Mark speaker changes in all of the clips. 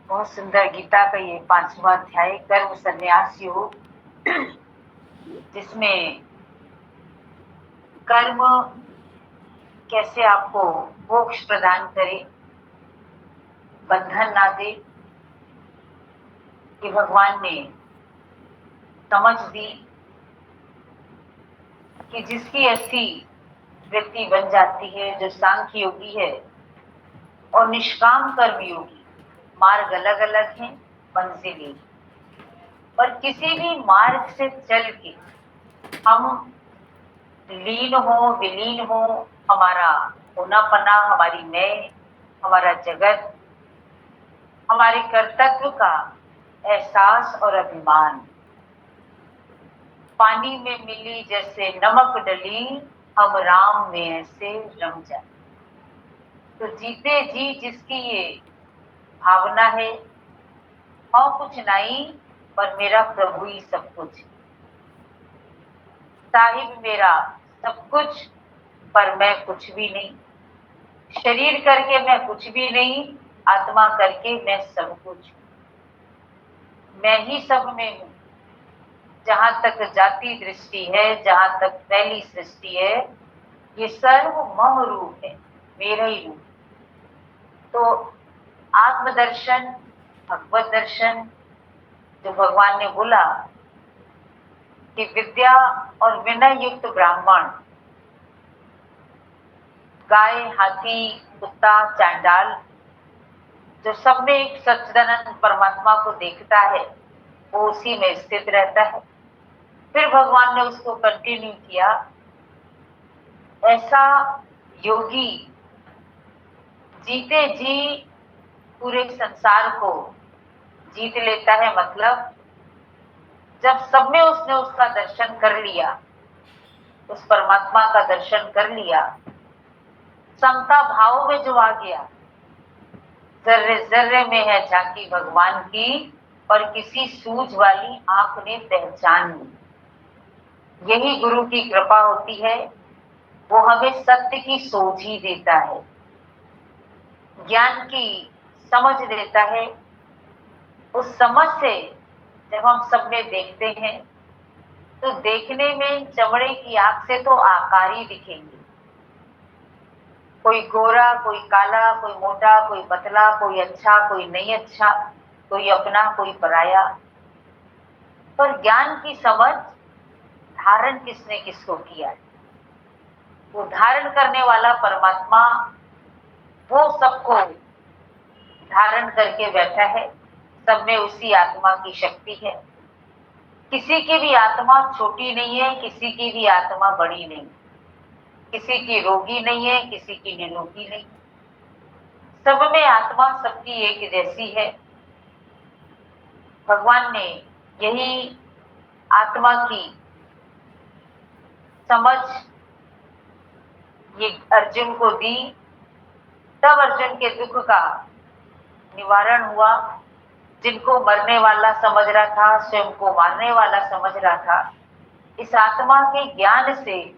Speaker 1: बहुत सुंदर गीता का ये 5वां अध्याय कर्म संन्यास योग, जिसमें कर्म कैसे आपको मोक्ष प्रदान करे, बंधन ना दे, कि भगवान ने समझ दी कि जिसकी ऐसी वृत्ति बन जाती है, जो सांख्य योगी है और निष्काम कर्म योगी, मार्ग अलग अलग हैं, मंजिल एक, पर किसी भी मार्ग से चल के हम लीन हो विलीन हो, हमारा होना पना, हमारी मैं, हमारा जगत, हमारे कर्तव्य का एहसास और अभिमान पानी में मिली जैसे नमक डली, हम राम में ऐसे रम जाए। तो जीते जी जिसकी ये भावना है, हाँ कुछ नहीं पर मेरा प्रभु ही सब कुछ, साहिब मेरा सब कुछ पर मैं कुछ भी नहीं, शरीर करके मैं कुछ भी नहीं, आत्मा करके मैं सब कुछ, मैं ही सब में हूँ। जहां तक जाति दृष्टि है, जहां तक पहली सृष्टि है, ये सर्व मम रूप है, मेरा ही रूप। तो आत्मदर्शन, भगवत दर्शन, जो भगवान ने बोला कि विद्या और विनय युक्त ब्राह्मण गाय, हाथी, कुत्ता, चांडाल, जो सब में एक सच्चिदानंद परमात्मा को देखता है, वो उसी में स्थित रहता है। फिर भगवान ने उसको कंटिन्यू किया, ऐसा योगी जीते जी पूरे संसार को जीत लेता है। मतलब जब सब में उसने उसका दर्शन कर लिया, उस परमात्मा का दर्शन कर लिया, समता भाव में जो आ गया, जर्रे जर्रे में है झांकी भगवान की, और किसी सूझ वाली आंख ने पहचान ली। यही गुरु की कृपा होती है, वो हमें सत्य की सोझ ही देता है, ज्ञान की समझ देता है। उस समझ से जब हम सब में देखते हैं, तो देखने में चमड़े की आंख से तो आकार ही दिखेंगे, कोई गोरा, कोई काला, कोई मोटा, कोई पतला, कोई अच्छा, कोई नहीं अच्छा, कोई अपना, कोई पराया। पर ज्ञान की समझ, धारण किसने किसको किया है, वो धारण करने वाला परमात्मा, वो सबको धारण करके बैठा है। सब में उसी आत्मा की शक्ति है। किसी की भी आत्मा छोटी नहीं है, किसी की भी आत्मा बड़ी नहीं, किसी की रोगी नहीं है, किसी की निरोगी नहीं, सब में आत्मा सबकी एक जैसी है। भगवान ने यही आत्मा की समझ ये अर्जुन को दी, तब अर्जुन के दुख का निवारण हुआ। जिनको मरने वाला समझ रहा था, स्वयं को मारने वाला समझ रहा था, इस आत्मा के ज्ञान से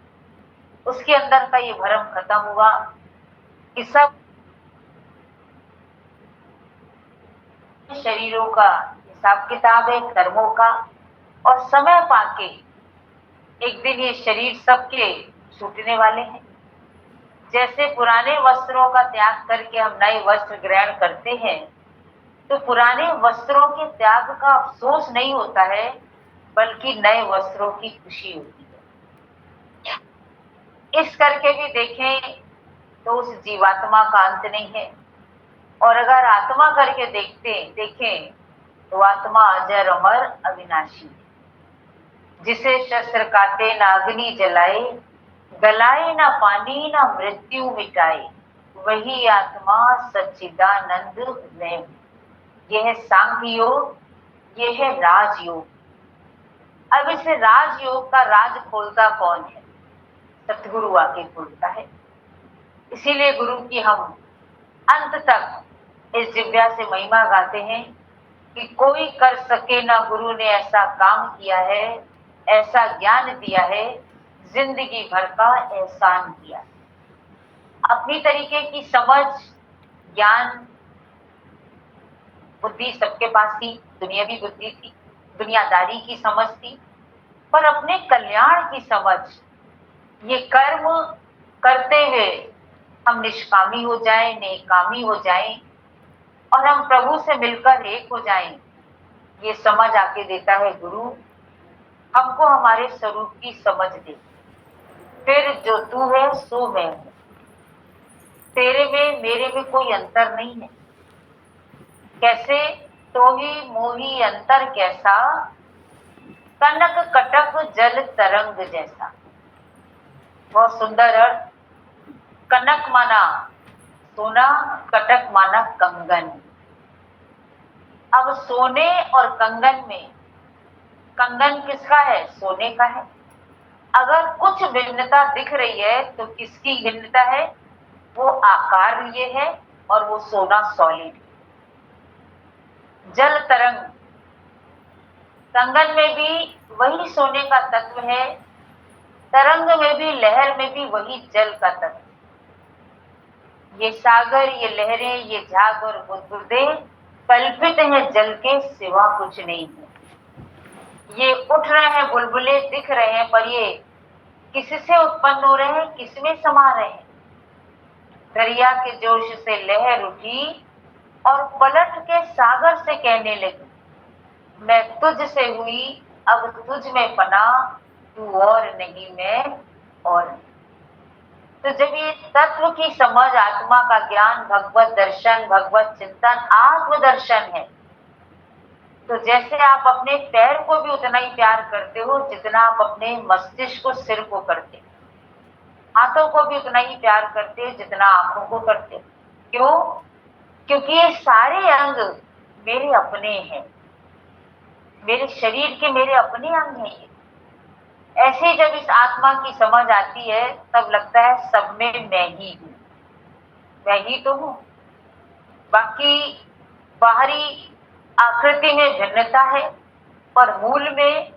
Speaker 1: उसके अंदर का ये भ्रम खत्म हुआ कि सब शरीरों का हिसाब किताब है, कर्मों का, और समय पाके एक दिन ये शरीर सबके छूटने वाले हैं। जैसे पुराने वस्त्रों का त्याग करके हम नए वस्त्र ग्रहण करते हैं, तो पुराने वस्त्रों के त्याग का अफसोस नहीं होता है, बल्कि नए वस्त्रों की खुशी होती है। इस करके भी देखें तो उस जीवात्मा का अंत नहीं है, और अगर आत्मा करके देखें तो आत्मा अजर अमर अविनाशी है। जिसे शस्त्र काटे ना अग्नि जलाए, गलाए ना पानी ना मृत्यु मिटाए, वही आत्मा सच्चिदानंद हृदय। यह है सांख्य योग, यह है राजयोग। अब इस राजयोग का राज खोलता कौन है? सतगुरु आके खोलता है। इसीलिए गुरु की हम अंत तक इस दिव्या से महिमा गाते हैं कि कोई कर सके ना गुरु ने ऐसा काम किया है, ऐसा ज्ञान दिया है, जिंदगी भर का एहसान किया। अपनी तरीके की समझ, ज्ञान बुद्धि सबके पास थी, दुनियावी बुद्धि थी, दुनियादारी की समझ थी, पर अपने कल्याण की समझ, ये कर्म करते हुए हम निष्कामी हो जाएं, नेकामी हो जाएं और हम प्रभु से मिलकर एक हो जाएं, ये समझ आके देता है गुरु। हमको हमारे स्वरूप की समझ दे, फिर जो तू है सो मैं हूं, तेरे में मेरे में कोई अंतर नहीं है। कैसे तो ही मोही अंतर कैसा, कनक कटक जल तरंग जैसा। बहुत सुंदर अर्थ। कनक माना सोना, कटक माना कंगन। अब सोने और कंगन में कंगन किसका है? सोने का है। अगर कुछ भिन्नता दिख रही है तो किसकी भिन्नता है? वो आकार ये है और वो सोना सॉलिड। जल तरंग, कंगन में भी वही सोने का तत्व है, तरंग में भी, लहर में भी वही जल का तत्व। ये सागर, ये लहरें, ये झाग और बुदबुदे कल्पित हैं, जल के सिवा कुछ नहीं है। ये उठ रहे हैं, बुलबुले दिख रहे हैं, पर ये किससे उत्पन्न हो रहे हैं, किसमें समा रहे हैं? दरिया के जोश से लहर उठी और पलट के सागर से कहने लगी, मैं तुझ से हुई अब तुझ में फना, तू और नहीं मैं और नहीं। तो जब ये तत्व की समझ, आत्मा का ज्ञान, भगवत दर्शन, भगवत चिंतन, आत्मदर्शन है, तो जैसे आप अपने पैर को भी उतना ही प्यार करते हो जितना आप अपने मस्तिष्क को, सिर को करते हो, हाथों को भी उतना ही प्यार करते हो जितना आंखों को करते हो। क्यों? क्योंकि ये सारे अंग मेरे अपने हैं, मेरे शरीर के मेरे अपने अंग हैं। ऐसे जब इस आत्मा की समझ आती है तब लगता है सब में मैं ही हूं, मैं ही तो हूं। बाकी बाहरी आकृति में भिन्नता है, पर मूल में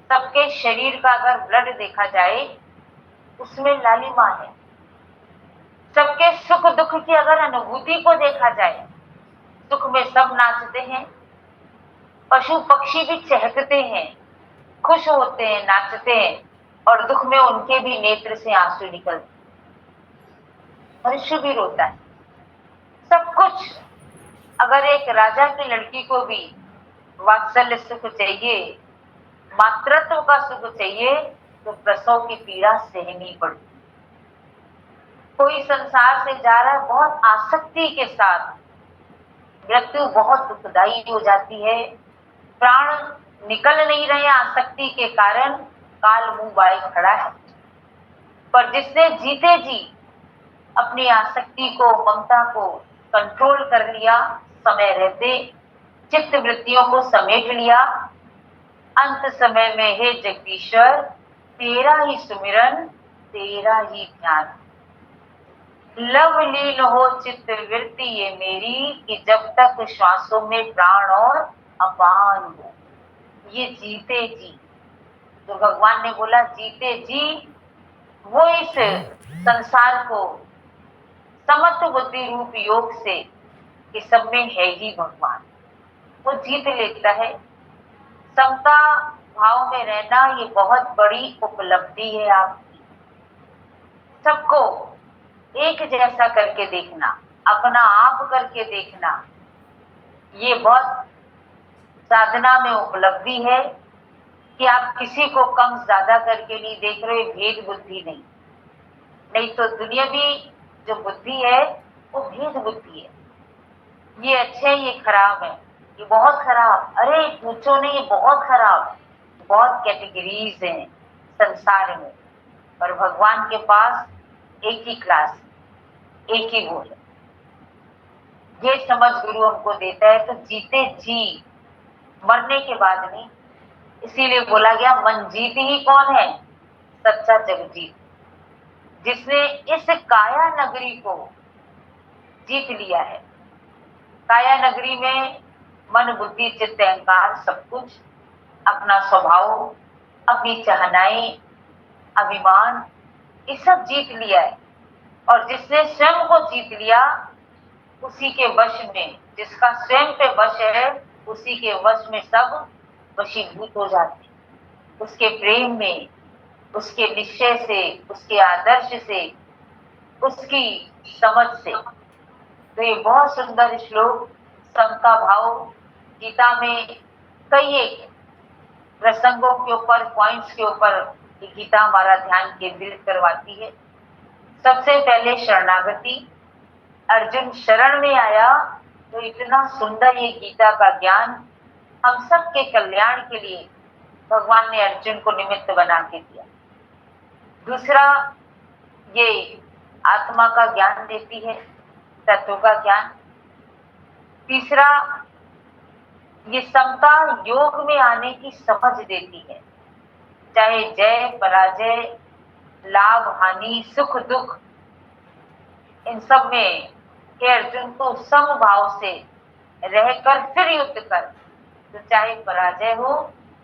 Speaker 1: सबके शरीर का अगर ब्लड देखा जाए उसमें लालिमा है। सबके सुख दुख की अगर अनुभूति को देखा जाए, सुख में सब नाचते हैं, पशु पक्षी भी चहकते हैं, खुश होते हैं, नाचते हैं, और दुख में उनके भी नेत्र से आंसू निकलते, मनुष्य भी रोता है। सब कुछ। अगर एक राजा की लड़की को भी वात्सल्य सुख चाहिए, मातृत्व का सुख चाहिए, तो प्रसव की पीड़ा सहनी पड़ती। कोई संसार से जा रहा है बहुत आसक्ति के साथ, मृत्यु बहुत दुखदाई हो जाती है, प्राण निकल नहीं रहे आसक्ति के कारण, काल मुंह बाए खड़ा है। पर जिसने जीते जी अपनी आसक्ति को, ममता को कंट्रोल कर लिया, समय रहते चित्त वृत्तियों को समेट लिया, अंत समय में हे जगदीश्वर तेरा ही सुमिरन, तेरा ही ध्यान, लवलीन हो चित्त वृत्ति ये मेरी, कि जब तक श्वासों में प्राण और अपान हो। ये जीते जी, तो भगवान ने बोला जीते जी वो इस संसार को समत्व बुद्धि रूप योग से, कि सब में है ही भगवान, वो जीत लेता है। समता भाव में रहना ये बहुत बड़ी उपलब्धि है आपकी। सबको एक जैसा करके देखना, अपना आप करके देखना, ये बहुत साधना में उपलब्धि है कि आप किसी को कम ज्यादा करके नहीं देख रहे, भेद बुद्धि नहीं। नहीं तो दुनियावी जो बुद्धि है वो भेद बुद्धि है, ये अच्छे है, ये खराब है, ये बहुत खराब, अरे पूछो नहीं, ये बहुत खराब। बहुत कैटेगरीज हैं संसार में, पर भगवान के पास एक ही क्लास, एक ही गोल है। ये समझ गुरु हमको देता है, तो जीते जी, मरने के बाद नहीं। इसीलिए बोला गया मन जीत ही कौन है? सच्चा जगजीत, जिसने इस काया नगरी को जीत लिया है। काया नगरी में मन बुद्धि चित्त अहंकार सब कुछ, अपना स्वभाव, अपनी चाहनाएं, अभिमान, ये सब जीत लिया है। और जिसने स्वयं को जीत लिया, उसी के वश में जिसका स्वयं पे वश है उसी के वश में सब वशीभूत हो जाते हैं। उसके प्रेम में, उसके निश्चय से, उसके आदर्श से, उसकी समझ से। तो ये बहुत सुंदर श्लोक, समता भाव, गीता में कई एक प्रसंगों के ऊपर, पॉइंट्स के ऊपर ये गीता हमारा ध्यान केंद्रित करवाती है। सबसे पहले शरणागति, अर्जुन शरण में आया तो इतना सुंदर ये गीता का ज्ञान हम सबके कल्याण के लिए भगवान ने अर्जुन को निमित्त बना के दिया। दूसरा, ये आत्मा का ज्ञान देती है, तत्व का ज्ञान। तीसरा, ये समता योग में आने की समझ देती है, चाहे जय पराजय, लाभ हानि, सुख दुख, इन सब में हे अर्जुन को समभाव से रहकर फिर युद्ध कर, तो चाहे पराजय हो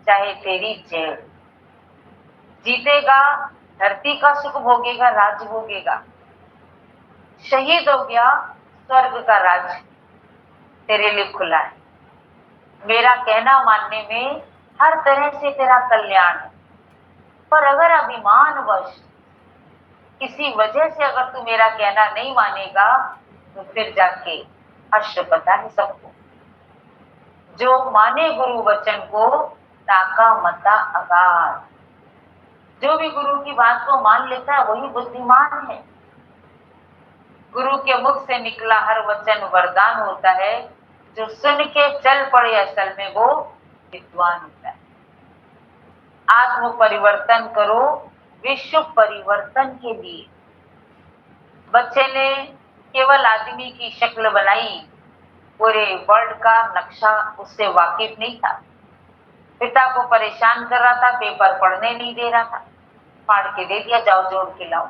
Speaker 1: चाहे तेरी जय। जीतेगा, धरती का सुख भोगेगा, राज्य भोगेगा। शहीद हो गया, स्वर्ग का राज्य तेरे लिए खुला है। मेरा कहना मानने में हर तरह से तेरा कल्याण है। पर अगर अभिमानवश किसी वजह से अगर तू मेरा कहना नहीं मानेगा तो फिर जाके हर्ष पता है सबको। जो माने गुरु वचन को ताका मता अगाध। जो भी गुरु की बात को मान लेता है वही बुद्धिमान है। गुरु के मुख से निकला हर वचन वरदान होता है। जो सुन के चल पड़े असल में वो विद्वान होता है। आत्म परिवर्तन करो विश्व परिवर्तन के लिए। बच्चे ने केवल आदमी की शक्ल बनाई, पूरे वर्ल्ड का नक्शा उससे वाकिफ नहीं था। पिता को परेशान कर रहा था, पेपर पढ़ने नहीं दे रहा था, फाड़ के दे दिया, जाओ जोड़ के लाओ।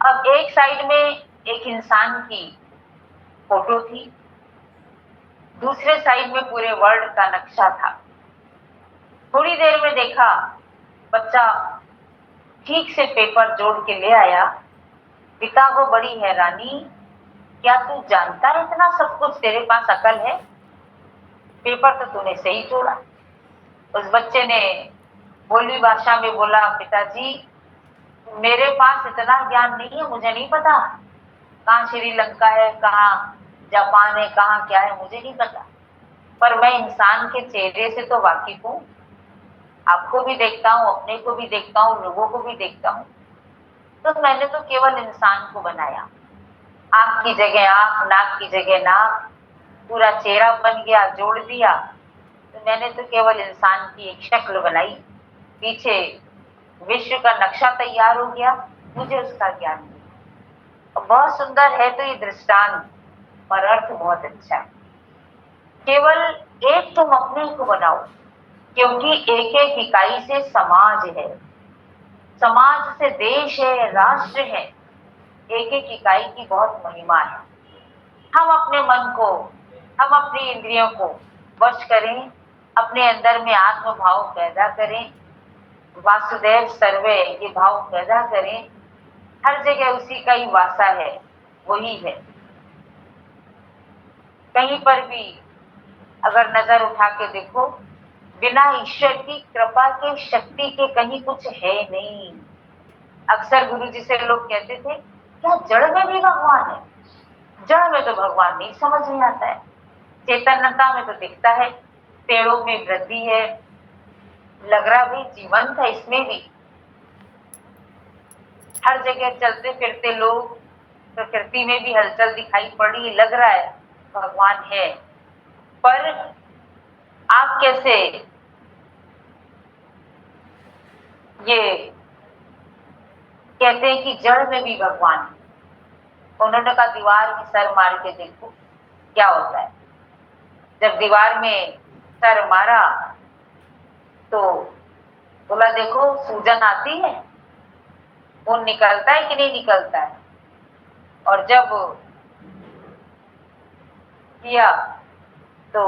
Speaker 1: अब एक साइड में एक इंसान की फोटो थी, दूसरे साइड में पूरे वर्ल्ड का नक्शा था। थोड़ी देर में देखा बच्चा ठीक से पेपर जोड़ के ले आया। पिता को बड़ी हैरानी, क्या तू जानता है इतना सब कुछ, तेरे पास अकल है? पेपर तो तूने सही जोड़ा। उस बच्चे ने बोली भाषा में बोला, पिताजी मेरे पास इतना ज्ञान नहीं है, मुझे नहीं पता कहाँ श्रीलंका है, कहाँ जापान है, कहाँ क्या है, मुझे नहीं पता। पर मैं इंसान के चेहरे से तो वाकिफ हूँ। आपको भी देखता हूँ, अपने को भी देखता हूँ, लोगों को भी देखता हूँ। तो मैंने तो केवल इंसान को बनाया, आँख की जगह आँख, नाक की जगह नाक, पूरा चेहरा बन गया, जोड़ दिया। तो मैंने तो केवल इंसान की एक शक्ल बनाई, पीछे विश्व का नक्शा तैयार हो गया, मुझे उसका ज्ञान मिला। बहुत सुंदर है तो ये दृष्टांत, पर अर्थ बहुत अच्छा है। केवल एक तुम अपने को बनाओ, क्योंकि एक एक इकाई से समाज है, समाज से देश है, राष्ट्र है। एक एक इकाई की बहुत महिमा है। हम अपने मन को, हम अपनी इंद्रियों को वश करें, अपने अंदर में आत्म भाव पैदा करें, वासुदेव सर्वे ये भाव पैदा करें। हर जगह उसी का ही वासा है, वही है। कहीं पर भी अगर नजर उठा के देखो, बिना ईश्वर की कृपा के, शक्ति के कहीं कुछ है नहीं। अक्सर गुरु जी से लोग कहते थे, क्या जड़ में भी भगवान है? जड़ में तो भगवान नहीं समझ में आता है, चैतन्यता में तो दिखता है, पेड़ों में वृद्धि है, लग रहा भी जीवंत है इसमें भी। हर जगह चलते फिरते लोग, प्रकृति में भी हलचल दिखाई पड़ी, लग रहा है भगवान है। पर आप कैसे ये कहते हैं कि जड़ में भी भगवान है? उन्होंने कहा दीवार की सर मार के देखो क्या होता है। जब दीवार में सर मारा तो बोला देखो सूजन आती है, खून निकलता है कि नहीं निकलता है। और जब किया तो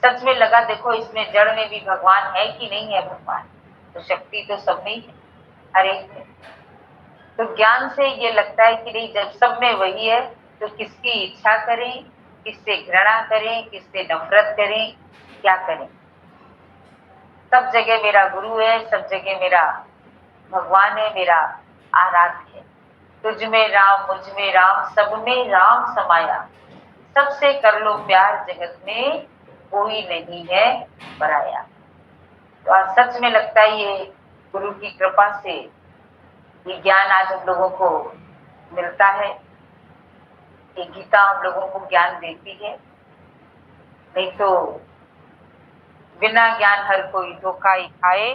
Speaker 1: सच में लगा देखो इसमें जड़ में भी भगवान है कि नहीं है भगवान। तो शक्ति तो सब में ही है, हर एक में। तो ज्ञान से ये लगता है कि नहीं, जब सब में वही है तो किसकी इच्छा करें, किससे घृणा करें, किससे नफरत करें, क्या करें? सब जगह मेरा गुरु है, सब जगह मेरा भगवान है, मेरा आराध्य है। तुझ में राम, मुझ में राम, सब में राम समाया, सबसे कर लो प्यार, जगत में कोई नहीं है पराया। तो आज सच में लगता है ये गुरु की कृपा से ये ज्ञान आज हम लोगों को मिलता है। ये गीता हम लोगों को ज्ञान देती है, नहीं तो बिना ज्ञान हर कोई धोखा ही खाए,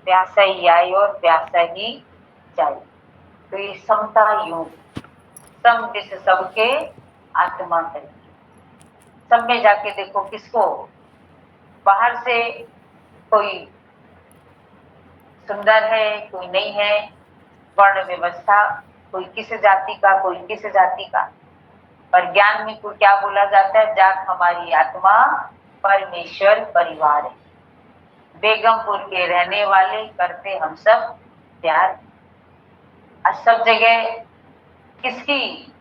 Speaker 1: प्यासा ही आए और प्यासा ही जाए। तो ये समता योग, सम विष सबके आत्मा करें। सब में जाके देखो किसको बाहर से कोई सुंदर है, कोई नहीं है, वर्ण व्यवस्था, कोई किस जाति का, कोई किस जाति का। पर ज्ञान में को क्या बोला जाता है? जात हमारी आत्मा परमेश्वर परिवार है। बेगमपुर के रहने वाले करते हम सब प्यार। आज सब जगह किसकी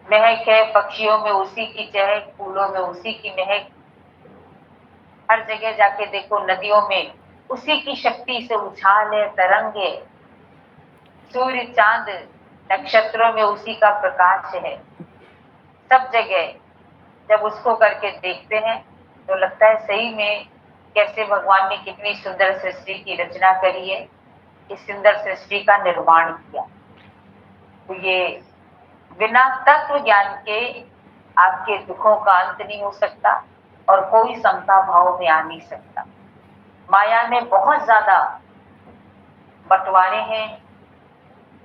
Speaker 1: महक है? पक्षियों में उसी की चहक, फूलों में उसी की महक। हर जगह जाके देखो नदियों में उसी की शक्ति से उछाल है, तरंग है। सूर्य चांद नक्षत्रों में उसी का प्रकाश है। सब जगह जब उसको करके देखते हैं तो लगता है सही में कैसे भगवान ने कितनी सुंदर सृष्टि की रचना करी है, इस सुंदर सृष्टि का निर्माण किया। तो ये बिना तत्व ज्ञान के आपके दुखों का अंत नहीं हो सकता और कोई समता भाव में आ नहीं सकता। माया में बहुत ज्यादा बंटवारे हैं,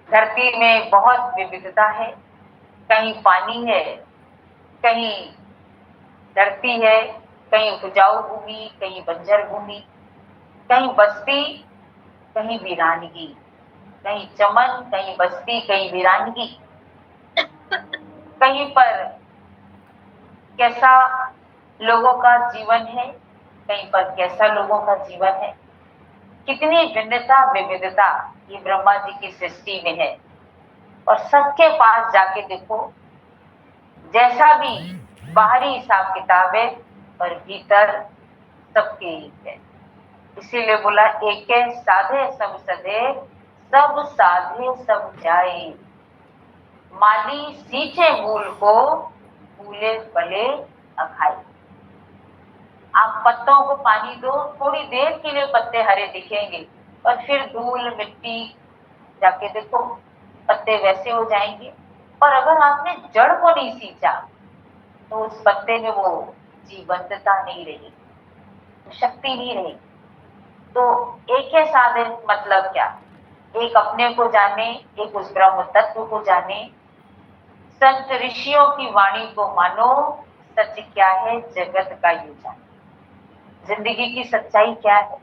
Speaker 1: धरती में बहुत विविधता है। कहीं पानी है, कहीं धरती है, कहीं उपजाऊ भूमि, कहीं बंजर भूमि, कहीं बस्ती, कहीं वीरानगी, कहीं चमन, कहीं बस्ती, कहीं वीरानगी। कहीं पर कैसा लोगों का जीवन है, कहीं पर कैसा लोगों का जीवन है। कितनी भिन्नता विविधता ये ब्रह्मा जी की सृष्टि में है। और सबके पास जाके देखो, जैसा भी बाहरी हिसाब किताब है पर भीतर सबके एक है। इसीलिए बोला एक साधे सब सधे, सब साधे सब जाए। माली सींचे मूल को, फूले फले अखाई। आप पत्तों को पानी दो, थोड़ी देर के लिए पत्ते हरे दिखेंगे और फिर धूल मिट्टी जाके देखो पत्ते वैसे हो जाएंगे। और अगर आपने जड़ को नहीं सींचा तो उस पत्ते में वो जीवंतता नहीं रही, शक्ति नहीं रही। तो एक है साधन मतलब क्या? एक अपने को जाने, एक उस ब्रह्म तत्व को जाने। संत ऋषियों की वाणी को मानो, सच क्या है जगत का ये जाने। जिंदगी की सच्चाई क्या है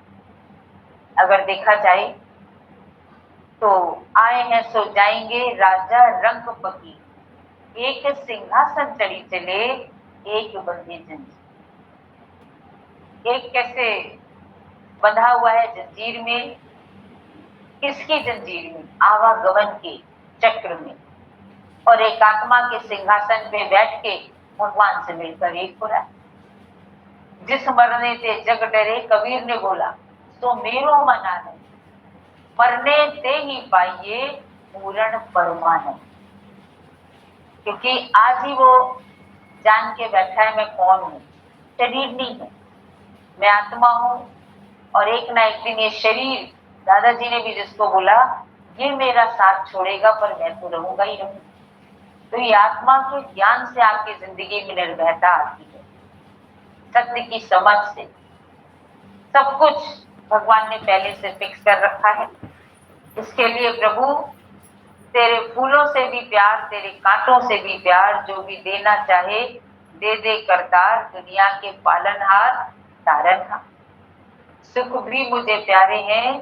Speaker 1: अगर देखा जाए तो आए हैं सो जाएंगे, राजा रंग पकी। एक सिंहासन चढ़ी चले, एक बंधे जंजीर। एक कैसे बंधा हुआ है जंजीर में, किसकी जंजीर में? आवागमन के चक्र में। और एक आत्मा के सिंहासन पे बैठ के भगवान से मिलकर एक हो रहा है। जिस मरने से जग डरे, कबीर ने बोला तो मेरो मना नहीं, मरने से ही पाइए पूर्ण परमानंद। क्योंकि आज ही वो जान के बैठा है मैं कौन हूं। शरीर नहीं है, मैं आत्मा हूं। और एक ना एक दिन ये शरीर, दादाजी ने भी जिसको बोला ये मेरा साथ छोड़ेगा पर मैं तो रहूंगा ही रहूंगा। तो ये आत्मा के ज्ञान से आपकी जिंदगी में निर्भयता आती है, सत्य की समझ से। सब कुछ भगवान ने पहले से फिक्स कर रखा है। इसके लिए प्रभु तेरे फूलों से भी प्यार, तेरे कांटों से भी प्यार, जो भी देना चाहे दे दे करतार, दुनिया के पालनहार तारनहार। सुख भी मुझे प्यारे हैं,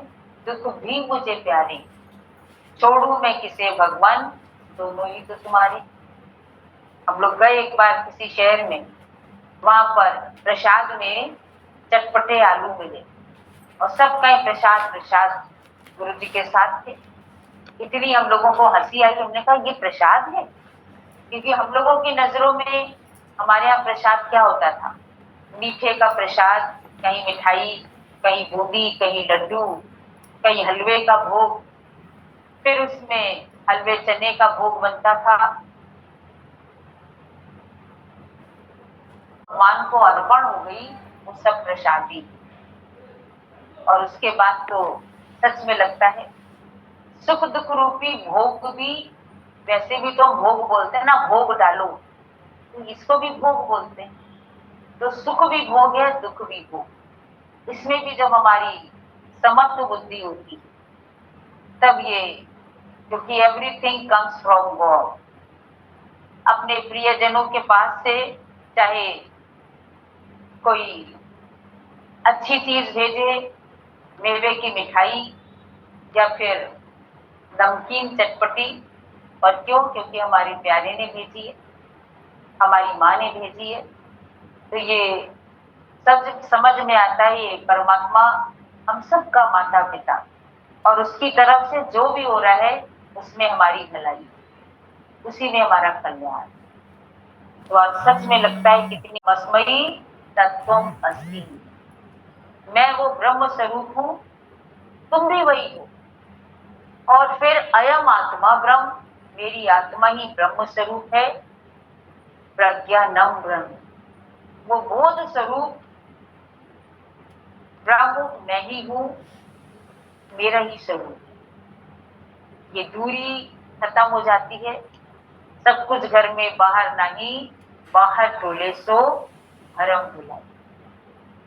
Speaker 1: दुख भी मुझे प्यारे, छोड़ू मैं किसे भगवान, दोनों ही तो तुम्हारे। हम लोग गए एक बार किसी शहर में, वहां पर प्रसाद में चटपटे आलू मिले और सबका प्रसाद प्रसाद गुरु जी के साथ थे। इतनी हम लोगों को हंसी आई, हमने कहा ये प्रसाद है? क्योंकि हम लोगों की नजरों में हमारे यहाँ प्रसाद क्या होता था? मीठे का प्रसाद, कहीं मिठाई, कहीं बूंदी, कहीं लड्डू, कहीं हलवे का भोग, फिर उसमें हलवे चने का भोग बनता था। भगवान को अर्पण हो गई वो सब प्रसादी। और उसके बाद तो सच में लगता है सुख दुख रूपी भोग भी, वैसे भी तो हम भोग बोलते हैं ना, भोग डालो, तो इसको भी भोग बोलते हैं। तो सुख भी भोग है, दुख भी भोग। इसमें भी जब हमारी समत्व बुद्धि होती है तब ये, क्योंकि एवरीथिंग कम्स फ्रॉम गॉड, अपने प्रियजनों के पास से चाहे कोई अच्छी चीज भेजे, मेवे की मिठाई या फिर नमकीन चटपटी, और क्यों? क्योंकि हमारे प्यारे ने भेजी है, हमारी माँ ने भेजी है। तो ये सब समझ में आता है, ये परमात्मा हम सबका माता पिता, और उसकी तरफ से जो भी हो रहा है उसमें हमारी भलाई, उसी में हमारा कल्याण। तो आज सच में लगता है कितनी मस्मयी तत्वम अस्मि, मैं वो ब्रह्म स्वरूप हूँ, तुम भी वही हो। और फिर अयम आत्मा ब्रह्म, मेरी आत्मा ही ब्रह्म स्वरूप है। प्रज्ञानम ब्रह्म, वो बोध स्वरूप ब्रह्म मैं ही हूँ, मेरा ही स्वरूप है। ये दूरी खत्म हो जाती है। सब कुछ घर में बाहर नहीं, बाहर टोले सो भरम भुलाई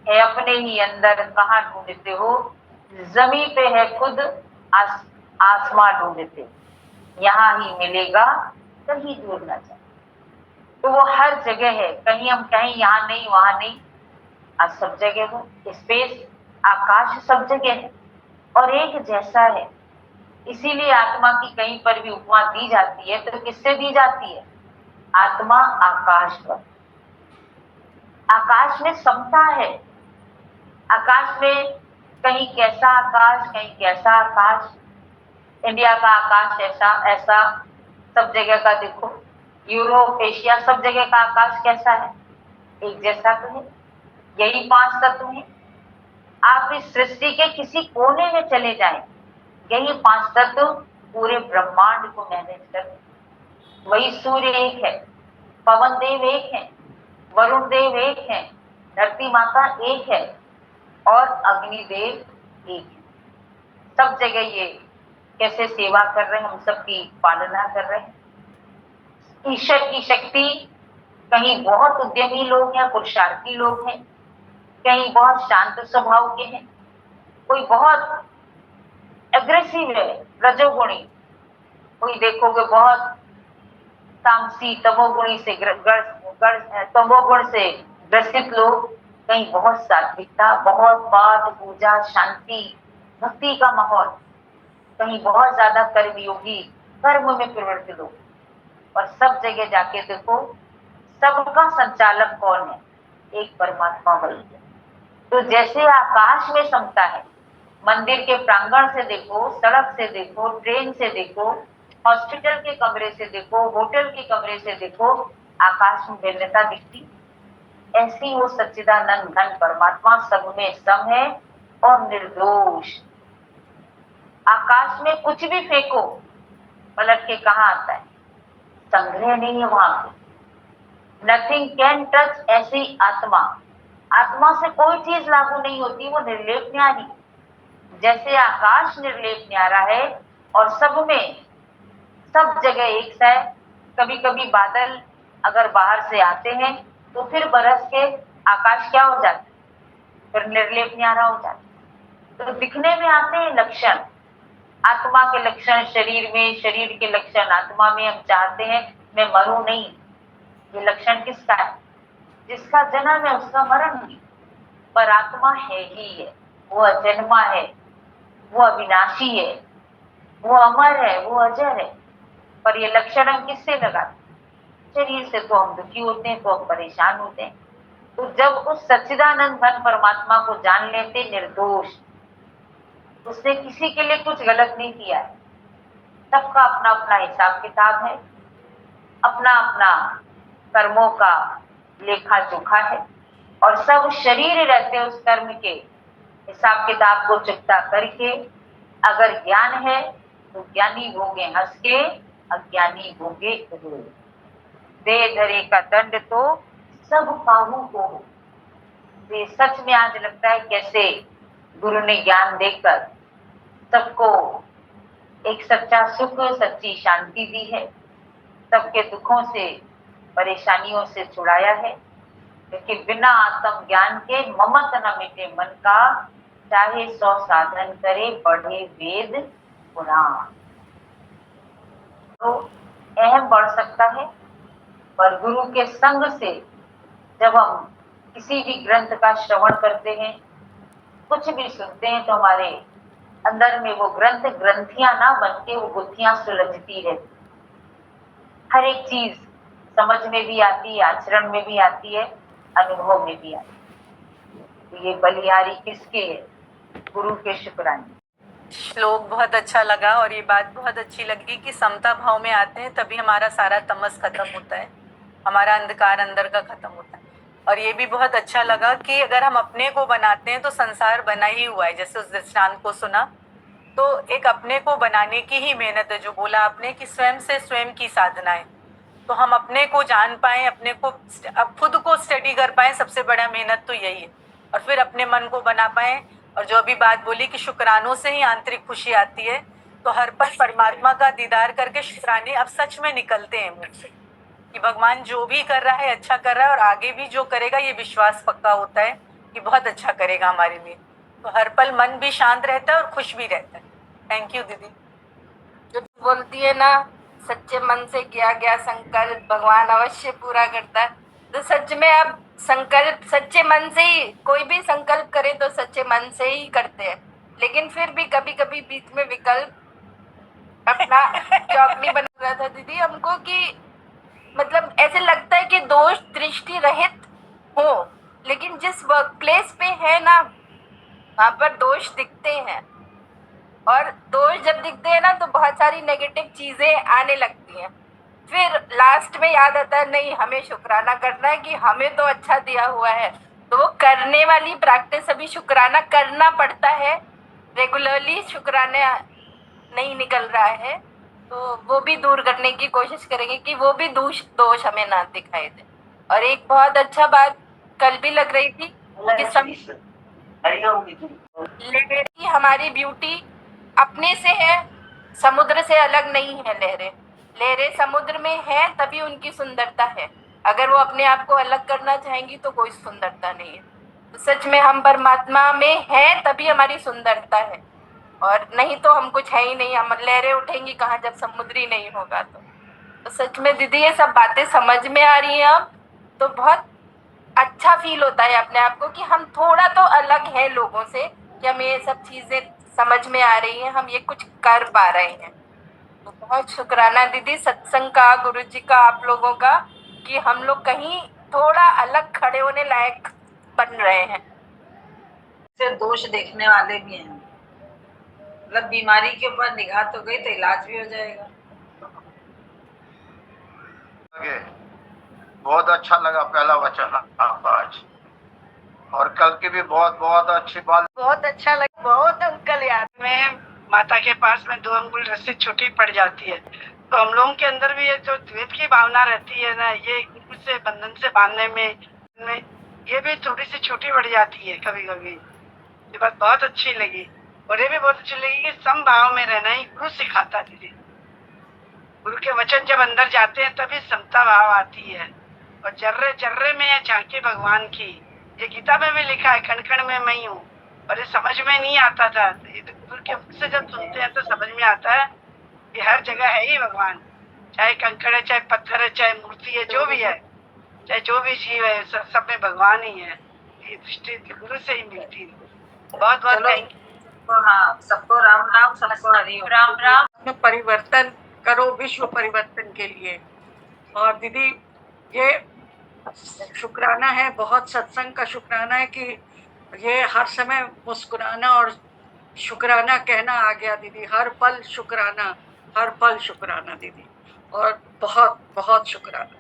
Speaker 1: है, अपने ही अंदर कहाँ ढूंढते हो? जमी पे है खुद, आसमां ढूंढते, यहाँ ही मिलेगा, कहीं दूर ना जाए। तो वो हर जगह है, कहीं हम कहीं यहाँ नहीं वहां नहीं, आज सब जगह हो। स्पेस, आकाश सब जगह है और एक जैसा है। इसीलिए आत्मा की कहीं पर भी उपमा दी जाती है तो किससे दी जाती है? आत्मा आकाश पर। आकाश में समता है। आकाश में कहीं कैसा आकाश, कहीं कैसा आकाश। इंडिया का आकाश ऐसा ऐसा, सब जगह का देखो, यूरोप एशिया सब जगह का आकाश कैसा है? एक जैसा तो है। यही पांच तत्व है। आप इस सृष्टि के किसी कोने में चले जाएं, यही पांच तत्व पूरे ब्रह्मांड को मैनेज कर। वही सूर्य एक है, पवन देव एक है, वरुण देव एक है, धरती माता एक है और अग्निदेव एक है। सब जगह ये कैसे सेवा कर रहे हैं, हम सबकी पालना कर रहे हैं। ईश्वर की शक्ति, कहीं बहुत उद्यमी लोग हैं, पुरुषार्थी लोग हैं, कहीं बहुत शांत स्वभाव के हैं, कोई बहुत एग्रेसिव है, रजोगुणी, कोई देखोगे बहुत तामसी तमोगुणी से तमोगुण से ग्रसित लोग, कहीं बहुत सात्विकता, बहुत पाठ पूजा शांति भक्ति का माहौल, कहीं बहुत ज्यादा कर्मयोगी, कर्म में प्रवृत्त लोग। और सब जगह जाके देखो, सबका संचालक कौन है? एक परमात्मा वही है। तो जैसे आकाश में समता है, मंदिर के प्रांगण से देखो, सड़क से देखो, ट्रेन से देखो, हॉस्पिटल के कमरे से देखो, होटल के कमरे से देखो, आकाश में भिन्नता दिखती। ऐसी वो सच्चिदानंद घन परमात्मा सब में सम है और निर्दोष। आकाश में कुछ भी फेंको, पलट के कहाँ आता है? संग्रह नहीं है वहां पे। नथिंग कैन टच ऐसी आत्मा, आत्मा से कोई चीज लागू नहीं होती, वो निर्लेप न्यारी। जैसे आकाश निर्लेप न्यारा है और सब में सब जगह एक सा है। कभी कभी बादल अगर बाहर से आते हैं तो फिर बरस के आकाश क्या हो जाता है? फिर निर्लेप न्यारा हो जाता है। तो दिखने में आते हैं लक्षण, आत्मा के लक्षण शरीर में, शरीर के लक्षण आत्मा में। हम चाहते हैं मैं मरूं नहीं, ये लक्षण किसका है? जिसका जन्म है उसका मरण नहीं, पर आत्मा है ही है, वो अजन्मा है, वो अविनाशी है, वो अमर है, वो अजर है। पर ये लक्षण हम किससे लगाते? शरीर से तो हम दुखी होते हैं, तो हम परेशान होते हैं। तो जब उस सच्चिदानंद घन परमात्मा को जान लेते निर्दोष, उसने किसी के लिए कुछ गलत नहीं किया है, सबका अपना अपना हिसाब किताब है। अपना अपना कर्मों का लेखा जोखा है और सब शरीर रहते उस कर्म के हिसाब किताब को चुकता करके अगर ज्ञान है तो ज्ञानी भोगे हंस के, अज्ञानी भोगे रोए। दे धरे का दंड तो सब काहू को। ये सच में आज लगता है कैसे गुरु ने ज्ञान देकर सबको एक सच्चा सुख, सच्ची शांति दी है, सबके दुखों से, परेशानियों से छुड़ाया है। क्योंकि बिना आत्म ज्ञान के ममत न मिटे मन का, चाहे 100 साधन करे पढ़े वेद पुराण। तो अहम बढ़ सकता है, पर गुरु के संग से जब हम किसी भी ग्रंथ का श्रवण करते हैं, कुछ भी सुनते हैं, तो हमारे अंदर में वो ग्रंथियां ना बनके वो गुत्थियां सुलझती रहती। हर एक चीज समझ में भी आती है, आचरण में भी आती है, अनुभव में भी आती है। तो ये बलिहारी किसके है? गुरु के शुक्राने।
Speaker 2: श्लोक बहुत अच्छा लगा और ये बात बहुत अच्छी लगी कि समता भाव में आते हैं तभी हमारा सारा तमस खत्म होता है, हमारा अंधकार अंदर का खत्म होता है। और ये भी बहुत अच्छा लगा कि अगर हम अपने को बनाते हैं तो संसार बना ही हुआ है। जैसे उस दृष्टांत को सुना तो एक अपने को बनाने की ही मेहनत है, जो बोला आपने कि स्वयं से स्वयं की साधना है। तो हम अपने को जान पाए, अपने को अब खुद को स्टडी कर पाए, सबसे बड़ा मेहनत तो यही है। और फिर अपने मन को बना पाए। और जो अभी बात बोली कि शुक्रानों से ही आंतरिक खुशी आती है, तो हर पल परमात्मा का दीदार करके शुक्राने अब सच में निकलते हैं मुझ से कि भगवान जो भी कर रहा है अच्छा कर रहा है, और आगे भी जो करेगा ये विश्वास पक्का होता है कि बहुत अच्छा करेगा हमारे लिए। तो हर पल मन भी शांत रहता है और खुश भी रहता है। थैंक यू दीदी।
Speaker 3: जो बोलती है ना, सच्चे मन से किया गया संकल्प भगवान अवश्य पूरा करता है। तो सच में अब संकल्प सच्चे मन से ही, कोई भी संकल्प करे तो सच्चे मन से ही करते हैं। लेकिन फिर भी कभी कभी बीच में विकल्प अपना चौकनी बना रहा था दीदी हमको, कि मतलब ऐसे लगता है कि दोष दृष्टि रहित हो, लेकिन जिस वर्क प्लेस पे है ना वहां पर दोष दिखते हैं। और दोष जब दिखते हैं ना तो बहुत सारी नेगेटिव चीजें आने लगती हैं। फिर लास्ट में याद आता है नहीं, हमें शुक्राना करना है कि हमें तो अच्छा दिया हुआ है। तो वो करने वाली प्रैक्टिस, अभी शुक्राना करना पड़ता है, रेगुलरली शुक्राना नहीं निकल रहा है, तो वो भी दूर करने की कोशिश करेंगे कि वो भी दोष हमें ना दिखाई दे। और एक बहुत अच्छा बात कल भी लग रही थी कि लहरें हमारी ब्यूटी अपने से है, समुद्र से अलग नहीं है। लहरें समुद्र में है तभी उनकी सुंदरता है। अगर वो अपने आप को अलग करना चाहेंगी तो कोई सुंदरता नहीं है। तो सच में हम परमात्मा में हैं तभी हमारी सुंदरता है, और नहीं तो हम कुछ है ही नहीं। हम लहरें उठेंगी कहाँ जब समुद्र ही नहीं होगा। तो सच में दीदी ये सब बातें समझ में आ रही हैं अब, तो बहुत अच्छा फील होता है अपने आप को कि हम थोड़ा तो अलग हैं लोगों से, कि हमें ये सब चीजें समझ में आ रही हैं, हम ये कुछ कर पा रहे हैं। तो बहुत शुक्राना दीदी सत्संग का, गुरु जी का, आप लोगों का, कि हम लोग कहीं थोड़ा अलग खड़े होने लायक बन रहे हैं।
Speaker 4: से दोष देखने वाले भी हैं, मतलब बीमारी के ऊपर निगाह तो गई तो इलाज भी हो जाएगा।
Speaker 5: बहुत अच्छा लगा पहला वचन आपका आज, और कल की भी बहुत बहुत अच्छी बात।
Speaker 6: बहुत अच्छा लगा। बहुत अंकल याद में माता के पास में 2 अंगुल रस्सी छोटी पड़ जाती है, तो हम लोगों के अंदर भी ये जो द्वैत की भावना रहती है ना, ये गुरु से बंधन से बांधने में ये भी थोड़ी सी छोटी पड़ जाती है कभी कभी। ये बात बहुत अच्छी लगी, और ये भी बहुत अच्छी लगी कि समभाव में रहना ही गुरु सिखाता दीदी। गुरु के वचन जब अंदर जाते हैं तभी समता भाव आती है, और जर्रे जर्रे में है झांकी भगवान की। ये गीता में भी लिखा है, कण कण में मैं हूँ। और ये समझ में नहीं आता था, ये तो गुरु के मुख से जब सुनते हैं तो समझ में आता है कि हर जगह है ही भगवान। चाहे कंकड़ है, चाहे पत्थर है, चाहे मूर्ति है, जो भी है, चाहे जो भी जीव है, सब में भगवान ही है। ये दृष्टि गुरु से ही मिलती है। बहुत बहुत थैंक यू।
Speaker 4: हाँ, सबको राम राम, सबको हरि
Speaker 1: राम राम।
Speaker 6: परिवर्तन करो विश्व परिवर्तन के लिए। और दीदी ये शुक्राना है, बहुत सत्संग का शुक्राना है कि ये हर समय मुस्कुराना और शुक्राना कहना आ गया दीदी। हर पल शुक्राना, हर पल शुक्राना दीदी।
Speaker 3: और बहुत बहुत शुक्राना।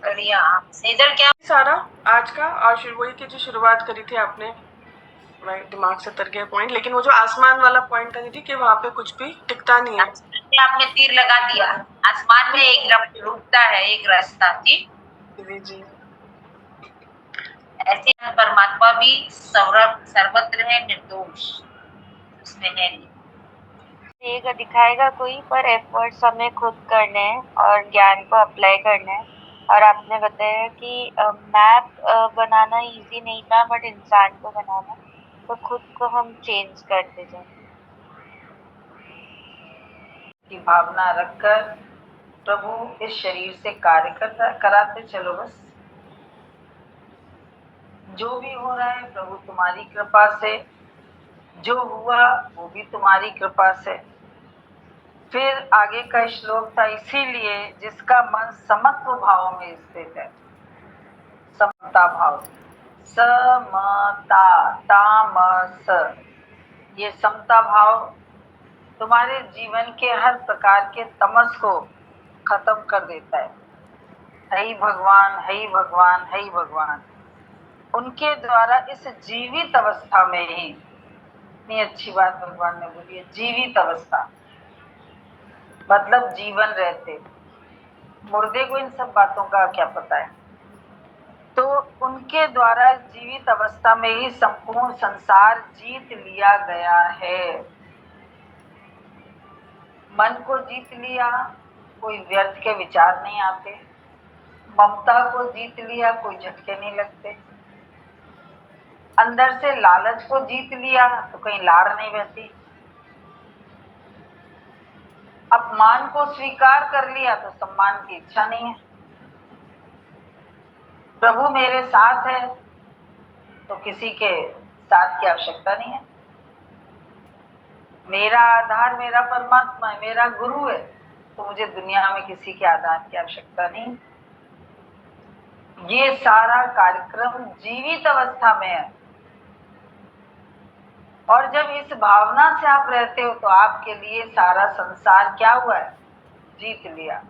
Speaker 1: बढ़िया। सेजल क्या
Speaker 6: सारा आज का, और फिर वही की जो शुरुआत करी थी आपने, मैं दिमाग से उतर गया पॉइंट, लेकिन वो जो आसमान वाला पॉइंट है कि वहां पे कुछ भी टिकता नहीं है।
Speaker 1: आपने तीर लगा दिया, आसमान में एक रुकता है एक रास्ता। जी
Speaker 6: जी जी,
Speaker 1: ऐसे परमात्मा भी सर्वत्र है, निर्दोष, उसमें है नहीं।
Speaker 7: देगा दिखाएगा कोई, पर एफर्ट्स हमें खुद करने हैं और ज्ञान को अप्लाई करना है। और आपने बताया कि मैप बनाना इजी नहीं था, बट इंसान को बनाना, तो खुद को हम चेंज करते जाए।
Speaker 4: की भावना रखकर प्रभु इस शरीर से कार्य कराते चलो। बस जो भी हो रहा है प्रभु तुम्हारी कृपा से, जो हुआ वो भी तुम्हारी कृपा से। फिर आगे का श्लोक था, इसीलिए जिसका मन समत्व भाव में स्थित है, समता भाव, समता, तामस, ये समता भाव तुम्हारे जीवन के हर प्रकार के तमस को खत्म कर देता है। हे भगवान, हे भगवान, हे भगवान, उनके द्वारा इस जीवित अवस्था में ही, इतनी अच्छी बात भगवान ने बोली है, जीवित अवस्था मतलब जीवन रहते, मुर्दे को इन सब बातों का क्या पता है। तो उनके द्वारा जीवित अवस्था में ही संपूर्ण संसार जीत लिया गया है। मन को जीत लिया, कोई व्यर्थ के विचार नहीं आते। ममता को जीत लिया, कोई झटके नहीं लगते। अंदर से लालच को जीत लिया तो कहीं लाड़ नहीं बहती। अपमान को स्वीकार कर लिया तो सम्मान की इच्छा नहीं है। प्रभु मेरे साथ है तो किसी के साथ की आवश्यकता नहीं है। मेरा आधार मेरा परमात्मा है, मेरा गुरु है, तो मुझे दुनिया में किसी के आधार की आवश्यकता नहीं। ये सारा कार्यक्रम जीवित अवस्था में है, और जब इस भावना से आप रहते हो तो आपके लिए सारा संसार क्या हुआ है, जीत लिया।